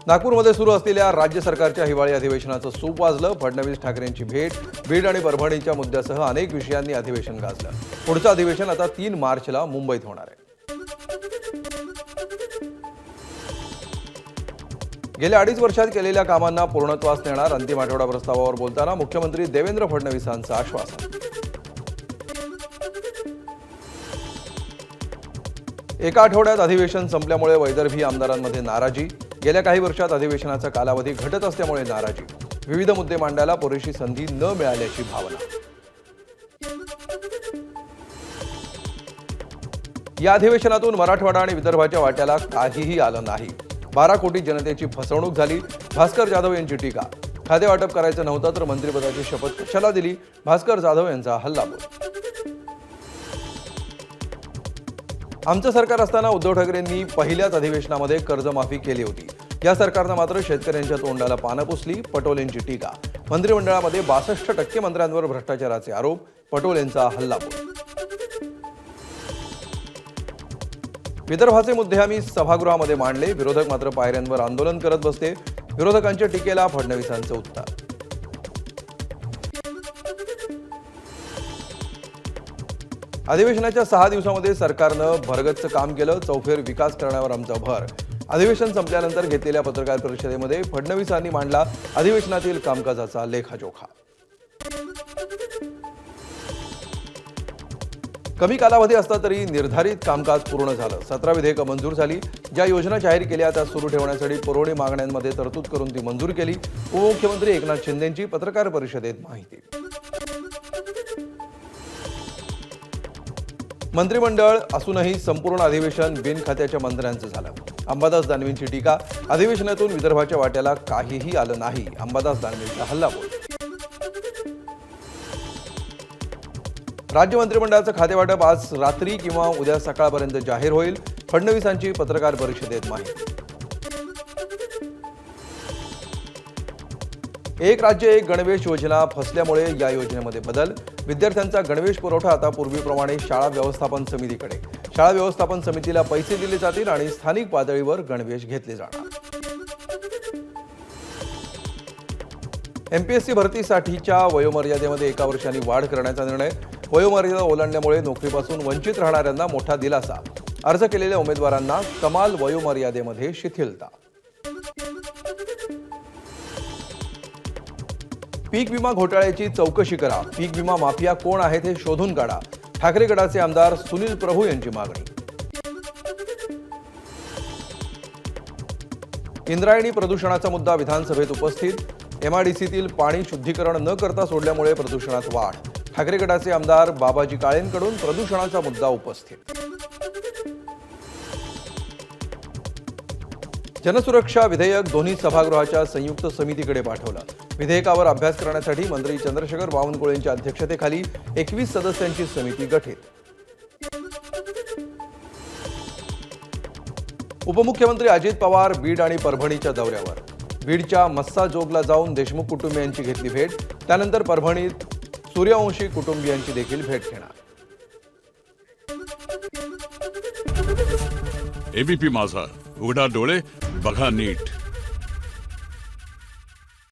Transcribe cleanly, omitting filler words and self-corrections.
नागपूरमध्ये सुरू असलेल्या राज्य सरकारच्या हिवाळी अधिवेशनाचं सूप वाजलं. फडणवीस ठाकरेंची भेट, बीड आणि परभणीच्या मुद्द्यासह अनेक विषयांनी अधिवेशन गाजलं. पुढचं अधिवेशन आता 3 मार्चला मुंबईत होणार आहे. गेल्या 2.5 वर्षात केलेल्या कामांना पूर्णत्वास नेणार. अंतिम आठवडा प्रस्तावावर बोलताना मुख्यमंत्री देवेंद्र फडणवीसांचं आश्वासन. एका आठवड्यात अधिवेशन संपल्यामुळे वैदर्भी आमदारांमध्ये नाराजी. गेल्या काही वर्षात अधिवेशनाचा कालावधी घटत असल्यामुळे नाराजी. विविध मुद्दे मांडायला पुरेशी संधी न मिळाल्याची भावना. या अधिवेशनातून मराठवाडा आणि विदर्भाच्या वाट्याला काहीही आलं नाही. 12 कोटी जनतेची फसवणूक झाली. भास्कर जाधव यांची टीका. खाते वाटप करायचं नव्हतं तर मंत्रिपदाची शपथ कशाला दिली? भास्कर जाधव यांचा हल्लाबोल. आमचं सरकार असताना उद्धव ठाकरेंनी पहिल्याच अधिवेशनामध्ये कर्जमाफी केली होती. या सरकारनं मात्र शेतकऱ्यांच्या तोंडाला पानं पुसली. पटोलेंची टीका. मंत्रिमंडळामध्ये 62% मंत्र्यांवर भ्रष्टाचाराचे आरोप. पटोलेंचा हल्लाबोल. विदर्भाचे मुद्दे आम्ही सभागृहामध्ये मांडले. विरोधक मात्र पायऱ्यांवर आंदोलन करत बसले. विरोधकांच्या टीकेला फडणवीसांचं उत्तर. अधिवेशनाच्या 6 दिवसांमध्ये सरकारनं भरगच्च काम केलं. चौफेर विकास करण्यावर आमचा भर. अधिवेशन संपल्यानंतर घेतलेल्या पत्रकार परिषदेमध्ये फडणवीसांनी मांडला अधिवेशनातील कामकाजाचा लेखाजोखा. कमी कालावधी असता तरी निर्धारित कामकाज पूर्ण झालं. 17 विधेयकं मंजूर झाली. ज्या योजना जाहीर केल्या त्या सुरू ठेवण्यासाठी पुरवणी मागण्यांमध्ये तरतूद करून ती मंजूर केली. उपमुख्यमंत्री एकनाथ शिंदेंची पत्रकार परिषदेत माहिती. मंत्रिमंडळ असूनही संपूर्ण अधिवेशन बिनखात्याच्या मंत्र्यांचं झालं. अंबादास दानवेंची टीका. अधिवेशनातून विदर्भाच्या वाट्याला काहीही आलं नाही. अंबादास दानवेंचा हल्लाबोल. राज्य मंत्रिमंडळाचं खातेवाटप आज रात्री किंवा उद्या सकाळपर्यंत जाहीर होईल. फडणवीसांची पत्रकार परिषदेत माहिती. एक राज्य एक गणवेश योजना फसल्यामुळे या योजनेमध्ये बदल. विद्यार्थ्यांचा गणवेश पुरवठा आता पूर्वीप्रमाणे शाळा व्यवस्थापन समितीकडे. शाळा व्यवस्थापन समितीला पैसे दिले जातील आणि स्थानिक पातळीवर गणवेश घेतले जाणार. एमपीएससी भरतीसाठीच्या वयोमर्यादेमध्ये 1 वर्षांनी वाढ करण्याचा निर्णय. वयोमर्यादा ओलांडल्यामुळे नोकरीपासून वंचित राहणाऱ्यांना मोठा दिलासा. अर्ज केलेल्या उमेदवारांना कमाल वयोमर्यादेमध्ये शिथिलता. पीक विमा घोटाळ्याची चौकशी करा. पीक विमा माफिया कोण आहेत हे शोधून काढा. ठाकरे गटाचे आमदार सुनील प्रभू यांची मागणी. इंद्रायणी प्रदूषणाचा मुद्दा विधानसभेत उपस्थित. एमआयडीसीतील पाणी शुद्धीकरण न करता सोडल्यामुळे प्रदूषणात वाढ. ठाकरे गटाचे आमदार बाबाजी काळेंकडून प्रदूषणाचा मुद्दा उपस्थित. जनसुरक्षा विधेयक दोन्ही सभागृहाच्या संयुक्त समितीकडे पाठवलं. विधेयकावर अभ्यास करण्यासाठी मंत्री चंद्रशेखर बावनकुळेंच्या अध्यक्षतेखाली 21 सदस्यांची समिती गठीत. उपमुख्यमंत्री अजित पवार बीड आणि परभणीच्या दौऱ्यावर. बीडच्या मस्साजोगला जाऊन देशमुख कुटुंबियांची घेतली भेट. त्यानंतर परभणीत सूर्यवंशी कुटुंबियांची देखील भेट घेणार. एबीपी माझा, उघडा डोळे बघा नीट.